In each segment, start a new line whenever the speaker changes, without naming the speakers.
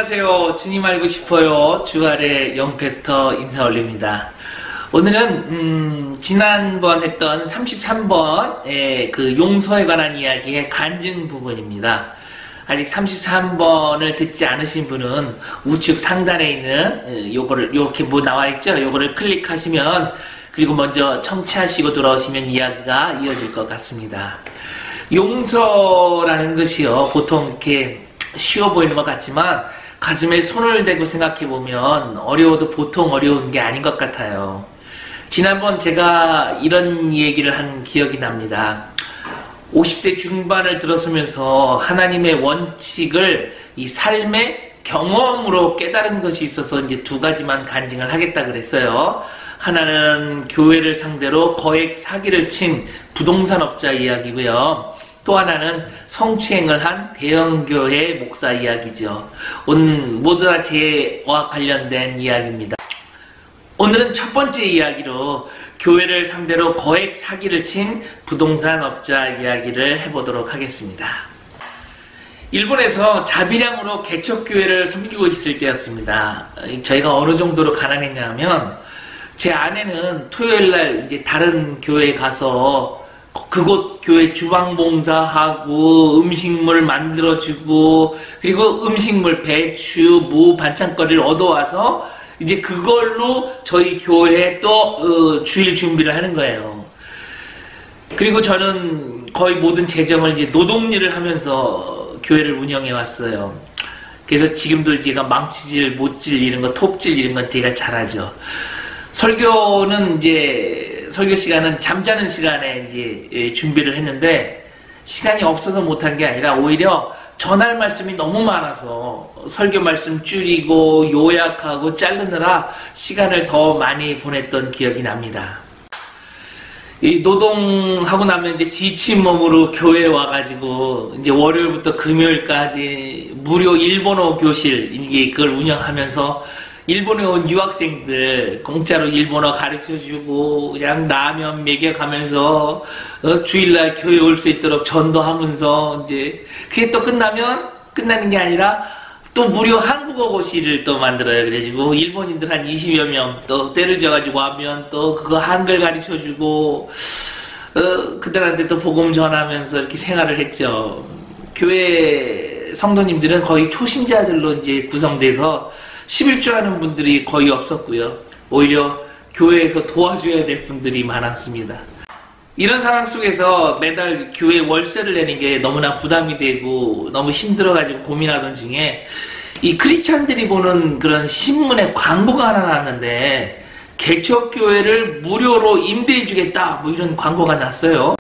안녕하세요. 주님 알고 싶어요. 주말의 영패스터 인사 올립니다. 오늘은 지난번 했던 33번의 그 용서에 관한 이야기의 간증 부분입니다. 아직 33번을 듣지 않으신 분은 우측 상단에 있는 요거를 이렇게 뭐 나와 있죠? 요거를 클릭하시면 그리고 먼저 청취하시고 돌아오시면 이야기가 이어질 것 같습니다. 용서라는 것이요, 보통 이렇게 쉬워 보이는 것 같지만 가슴에 손을 대고 생각해보면 어려워도 보통 어려운 게 아닌 것 같아요. 지난번 제가 이런 얘기를 한 기억이 납니다. 50대 중반을 들어서면서 하나님의 원칙을 이 삶의 경험으로 깨달은 것이 있어서 이제 두 가지만 간증을 하겠다 그랬어요. 하나는 교회를 상대로 거액 사기를 친 부동산업자 이야기고요. 또 하나는 성추행을 한 대형교회 목사 이야기죠. 모두 다 죄와 관련된 이야기입니다. 오늘은 첫 번째 이야기로 교회를 상대로 거액 사기를 친 부동산업자 이야기를 해보도록 하겠습니다. 일본에서 자비량으로 개척교회를 섬기고 있을 때였습니다. 저희가 어느 정도로 가난했냐 하면 제 아내는 토요일날 이제 다른 교회에 가서 그곳 교회 주방봉사하고 음식물 만들어주고 그리고 음식물 배추, 무, 반찬거리를 얻어와서 이제 그걸로 저희 교회에 또 주일 준비를 하는 거예요. 그리고 저는 거의 모든 재정을 이제 노동일을 하면서 교회를 운영해 왔어요. 그래서 지금도 제가 망치질, 못질 이런 거, 톱질 이런 건 제가 잘하죠. 설교는 이제 설교 시간은 잠자는 시간에 이제 준비를 했는데 시간이 없어서 못한 게 아니라 오히려 전할 말씀이 너무 많아서 설교 말씀 줄이고 요약하고 자르느라 시간을 더 많이 보냈던 기억이 납니다. 이 노동하고 나면 이제 지친 몸으로 교회에 와가지고 이제 월요일부터 금요일까지 무료 일본어 교실 이게 그걸 운영하면서 일본에 온 유학생들 공짜로 일본어 가르쳐주고 그냥 라면 먹여가면서 주일날 교회 올 수 있도록 전도하면서 이제 그게 또 끝나는 게 아니라 또 무료 한국어 고시를 또 만들어요. 그래가지고 일본인들 한 20여 명 또 때를 져가지고 하면 또 그거 한글 가르쳐주고 그들한테 또 복음 전하면서 이렇게 생활을 했죠. 교회 성도님들은 거의 초신자들로 이제 구성돼서 11조 하는 분들이 거의 없었고요. 오히려 교회에서 도와줘야 될 분들이 많았습니다. 이런 상황 속에서 매달 교회 월세를 내는 게 너무나 부담이 되고 너무 힘들어가지고 고민하던 중에 이 크리스찬들이 보는 그런 신문에 광고가 하나 나왔는데 개척교회를 무료로 임대해주겠다 뭐 이런 광고가 났어요.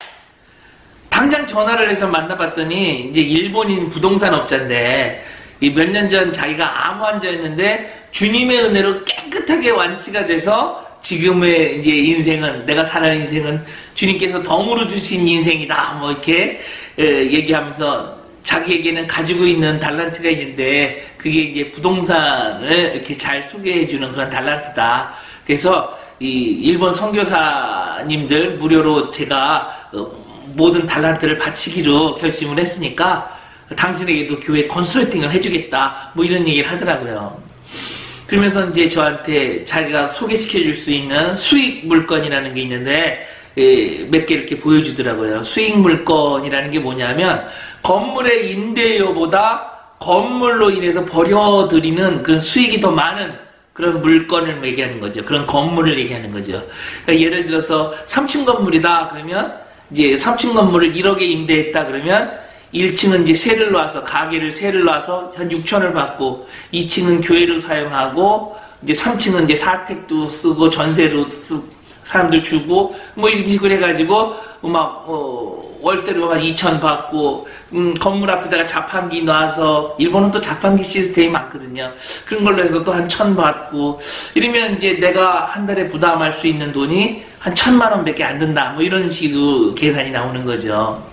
당장 전화를 해서 만나봤더니 이제 일본인 부동산업자인데 몇 년 전 자기가 암 환자였는데 주님의 은혜로 깨끗하게 완치가 돼서 지금의 이제 인생은 내가 사는 인생은 주님께서 덤으로 주신 인생이다 뭐 이렇게 얘기하면서 자기에게는 가지고 있는 달란트가 있는데 그게 이제 부동산을 이렇게 잘 소개해주는 그런 달란트다. 그래서 이 일본 선교사님들 무료로 제가 모든 달란트를 바치기로 결심을 했으니까 당신에게도 교회 컨설팅을 해주겠다 뭐 이런 얘기를 하더라고요. 그러면서 이제 저한테 자기가 소개시켜 줄 수 있는 수익 물건이라는 게 있는데 몇 개 이렇게 보여주더라고요. 수익 물건이라는 게 뭐냐면 건물의 임대료보다 건물로 인해서 벌여들이는 그런 수익이 더 많은 그런 물건을 얘기하는 거죠. 그런 건물을 얘기하는 거죠. 그러니까 예를 들어서 3층 건물이다 그러면 이제 3층 건물을 1억에 임대했다 그러면 1층은 이제 세를 놔서 가게를 세를 놔서 한 6천을 받고 2층은 교회로 사용하고 이제 3층은 이제 사택도 쓰고 전세로 사람들 주고 뭐 이런 식으로 해가지고 막 월세로 한 2천 받고 건물 앞에다가 자판기 놔서 일본은 또 자판기 시스템이 많거든요. 그런 걸로 해서 또 한 1,000 받고 이러면 이제 내가 한 달에 부담할 수 있는 돈이 한 1,000만 원밖에 안 든다 뭐 이런 식으로 계산이 나오는 거죠.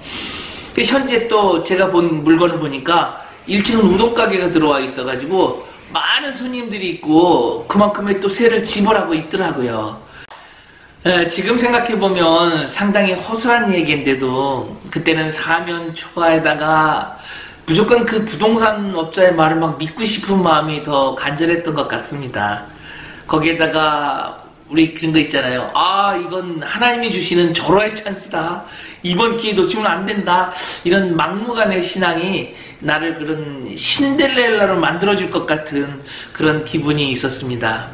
현재 또 제가 본 물건을 보니까 1층은 우동가게가 들어와 있어가지고 많은 손님들이 있고 그만큼의 또 세를 지불하고 있더라고요. 지금 생각해보면 상당히 허술한 얘기인데도 그때는 사면 초과에다가 무조건 그 부동산 업자의 말을 막 믿고 싶은 마음이 더 간절했던 것 같습니다. 거기에다가 우리 그런 거 있잖아요. 아, 이건 하나님이 주시는 절호의 찬스다. 이번 기회 놓치면 안 된다. 이런 막무가내 신앙이 나를 그런 신데렐라로 만들어줄 것 같은 그런 기분이 있었습니다.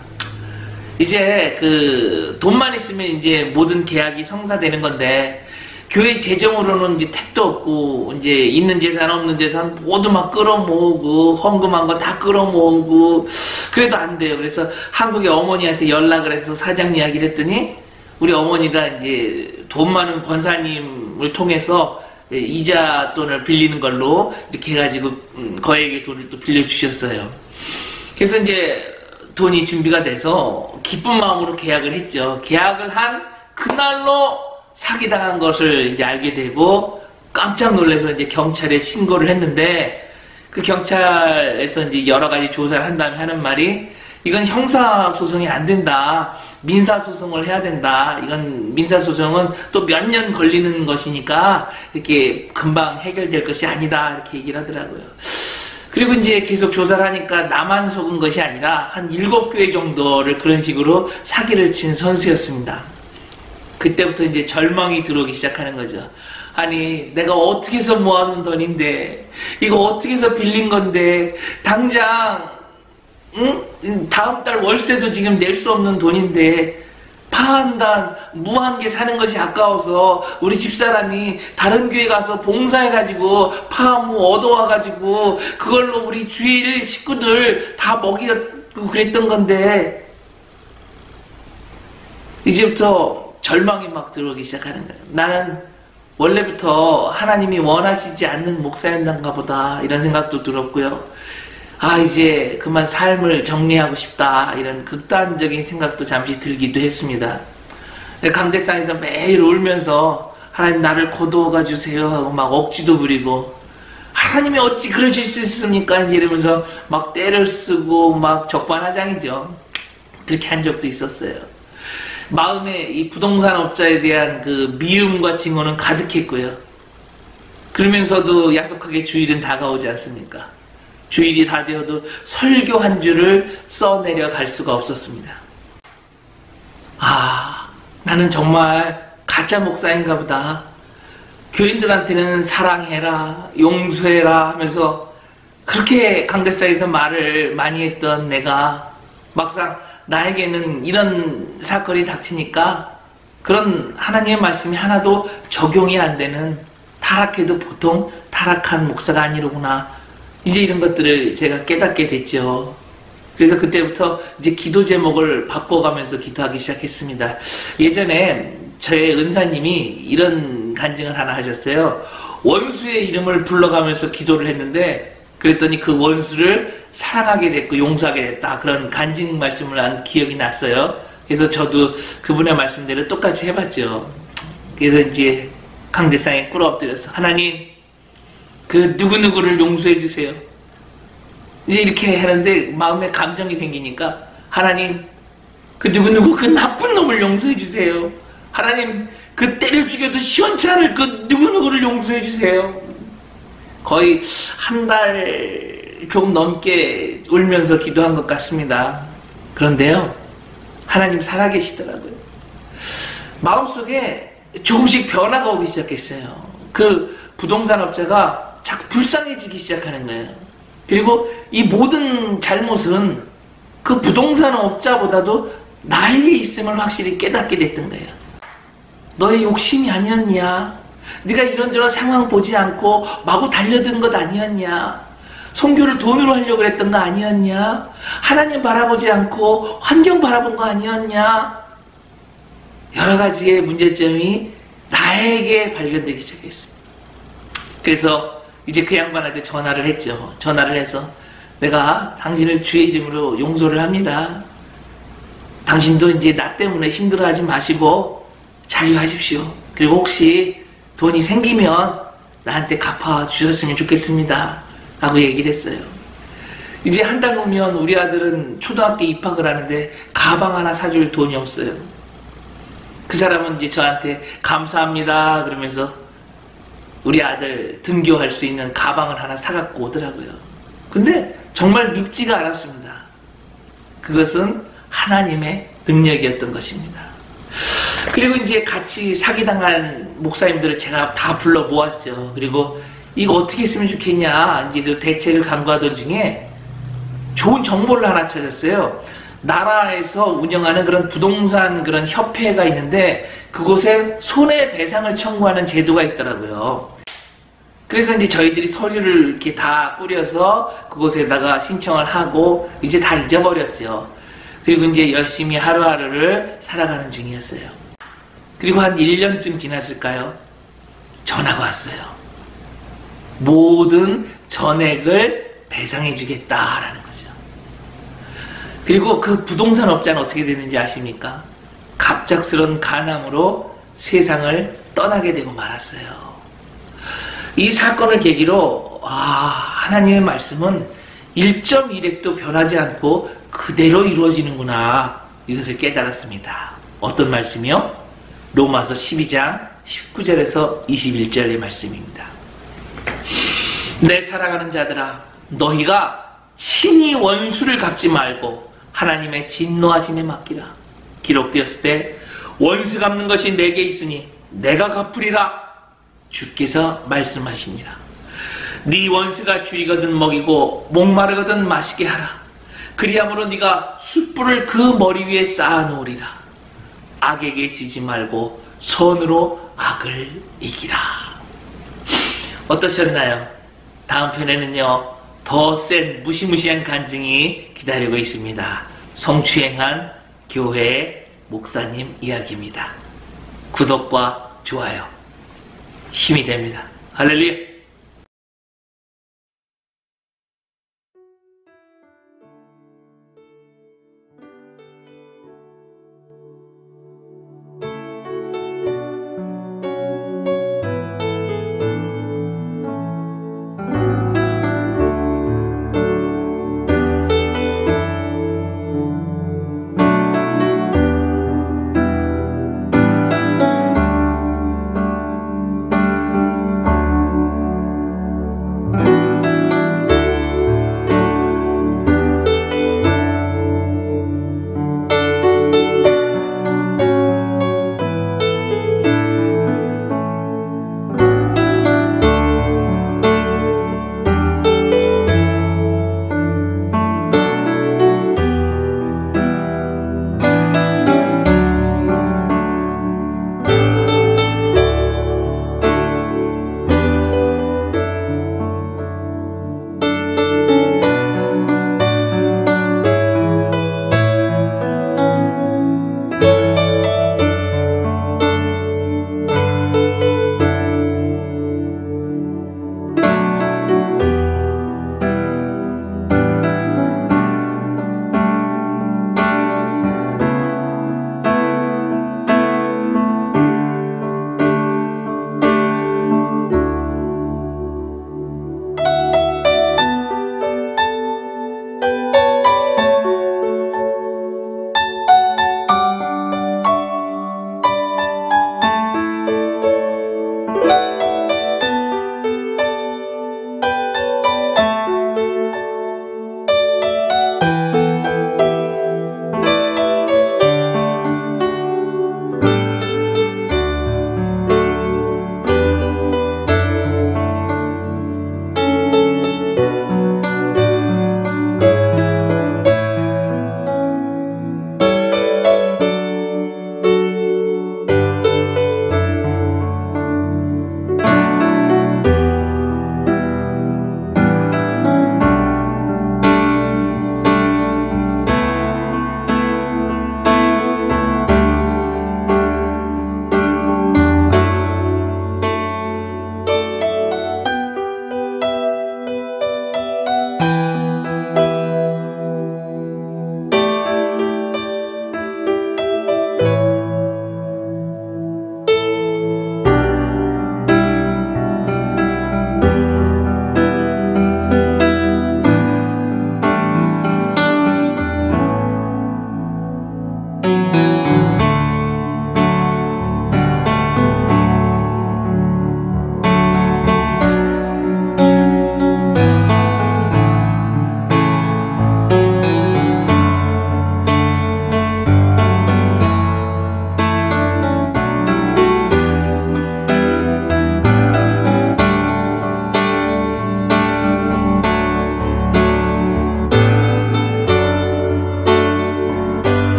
이제 그 돈만 있으면 이제 모든 계약이 성사되는 건데, 교회 재정으로는 이제 택도 없고, 이제 있는 재산 없는 재산 모두 막 끌어모으고, 헌금한 거 다 끌어모으고, 그래도 안 돼요. 그래서 한국의 어머니한테 연락을 해서 사장 이야기를 했더니, 우리 어머니가 이제 돈 많은 권사님을 통해서 이자 돈을 빌리는 걸로 이렇게 해가지고 거액의 돈을 또 빌려주셨어요. 그래서 이제 돈이 준비가 돼서 기쁜 마음으로 계약을 했죠. 계약을 한 그날로 사기당한 것을 이제 알게 되고 깜짝 놀라서 이제 경찰에 신고를 했는데, 그 경찰에서 이제 여러 가지 조사를 한 다음에 하는 말이, 이건 형사소송이 안 된다. 민사소송을 해야 된다. 이건 민사소송은 또 몇 년 걸리는 것이니까 이렇게 금방 해결될 것이 아니다. 이렇게 얘기를 하더라고요. 그리고 이제 계속 조사를 하니까 나만 속은 것이 아니라 한 7교회 정도를 그런 식으로 사기를 친 선수였습니다. 그때부터 이제 절망이 들어오기 시작하는 거죠. 아니, 내가 어떻게 해서 모아놓은 돈인데, 이거 어떻게 해서 빌린 건데, 당장 다음 달 월세도 지금 낼 수 없는 돈인데, 파 한 단 무 한 개 사는 것이 아까워서 우리 집사람이 다른 교회 가서 봉사해가지고 파 무 얻어와가지고 그걸로 우리 주일 식구들 다 먹이고 그랬던 건데, 이제부터 절망이 막 들어오기 시작하는 거예요. 나는 원래부터 하나님이 원하시지 않는 목사였는가 보다, 이런 생각도 들었고요. 아, 이제 그만 삶을 정리하고 싶다, 이런 극단적인 생각도 잠시 들기도 했습니다. 강대상에서 매일 울면서 하나님 나를 거두어가 주세요 하고 막 억지도 부리고, 하나님이 어찌 그러실 수 있습니까? 이러면서 막 때를 쓰고 막 적반하장이죠. 그렇게 한 적도 있었어요. 마음에 이 부동산 업자에 대한 그 미움과 증오는 가득했고요. 그러면서도 야속하게 주일은 다가오지 않습니까? 주일이 다 되어도 설교 한 줄을 써내려 갈 수가 없었습니다. 아, 나는 정말 가짜 목사인가 보다. 교인들한테는 사랑해라, 용서해라 하면서 그렇게 강대사에서 말을 많이 했던 내가 막상 나에게는 이런 사건이 닥치니까 그런 하나님의 말씀이 하나도 적용이 안 되는, 타락해도 보통 타락한 목사가 아니로구나, 이제 이런 것들을 제가 깨닫게 됐죠. 그래서 그때부터 이제 기도 제목을 바꿔가면서 기도하기 시작했습니다. 예전에 저의 은사님이 이런 간증을 하나 하셨어요. 원수의 이름을 불러가면서 기도를 했는데, 그랬더니 그 원수를 사랑하게 됐고 용서하게 됐다, 그런 간증 말씀을 한 기억이 났어요. 그래서 저도 그분의 말씀대로 똑같이 해봤죠. 그래서 이제 강대상에 꿇어 엎드려서, 하나님 그 누구누구를 용서해 주세요. 이제 이렇게 하는데 마음에 감정이 생기니까, 하나님 그 누구누구 그 나쁜 놈을 용서해 주세요. 하나님 그 때려 죽여도 시원치 않을 그 누구누구를 용서해 주세요. 거의 한 달 조금 넘게 울면서 기도한 것 같습니다. 그런데요, 하나님 살아계시더라고요. 마음속에 조금씩 변화가 오기 시작했어요. 그 부동산 업자가 자꾸 불쌍해지기 시작하는 거예요. 그리고 이 모든 잘못은 그 부동산 업자보다도 나에게 있음을 확실히 깨닫게 됐던 거예요. 너의 욕심이 아니었냐? 네가 이런저런 상황 보지 않고 마구 달려든 것 아니었냐? 선교를 돈으로 하려고 했던 거 아니었냐? 하나님 바라보지 않고 환경 바라본 거 아니었냐? 여러 가지의 문제점이 나에게 발견되기 시작했습니다. 그래서 이제 그 양반한테 전화를 했죠. 전화를 해서, 내가 당신을 주의 이름으로 용서를 합니다. 당신도 이제 나 때문에 힘들어하지 마시고 자유하십시오. 그리고 혹시 돈이 생기면 나한테 갚아주셨으면 좋겠습니다 라고 얘기를 했어요. 이제 한 달 후면 우리 아들은 초등학교 입학을 하는데 가방 하나 사줄 돈이 없어요. 그 사람은 이제 저한테 감사합니다 그러면서 우리 아들 등교할 수 있는 가방을 하나 사갖고 오더라고요. 근데 정말 믿지가 않았습니다. 그것은 하나님의 능력이었던 것입니다. 그리고 이제 같이 사기당한 목사님들을 제가 다 불러 모았죠. 그리고 이거 어떻게 했으면 좋겠냐, 이제 그 대책을 강구하던 중에 좋은 정보를 하나 찾았어요. 나라에서 운영하는 그런 부동산 그런 협회가 있는데 그곳에 손해배상을 청구하는 제도가 있더라고요. 그래서 이제 저희들이 서류를 이렇게 다 꾸려서 그곳에다가 신청을 하고 이제 다 잊어버렸죠. 그리고 이제 열심히 하루하루를 살아가는 중이었어요. 그리고 한 1년쯤 지났을까요? 전화가 왔어요. 모든 전액을 배상해주겠다라는 거죠. 그리고 그 부동산 업자는 어떻게 되는지 아십니까? 갑작스런 간암으로 세상을 떠나게 되고 말았어요. 이 사건을 계기로 하나님의 말씀은 1.1획도 변하지 않고 그대로 이루어지는구나, 이것을 깨달았습니다. 어떤 말씀이요? 로마서 12장 19절에서 21절의 말씀입니다. 내 사랑하는 자들아, 너희가 친히 원수를 갚지 말고 하나님의 진노하심에 맡기라. 기록되었을 때 원수 갚는 것이 내게 있으니 내가 갚으리라, 주께서 말씀하시니라. 네 원수가 줄이거든 먹이고 목마르거든 마시게 하라. 그리함으로 네가 숯불을 그 머리 위에 쌓아놓으리라. 악에게 지지 말고 선으로 악을 이기라. 어떠셨나요? 다음 편에는요, 더 센 무시무시한 간증이 기다리고 있습니다. 성추행한 교회 목사님 이야기입니다. 구독과 좋아요 힘이 됩니다. 할렐루야.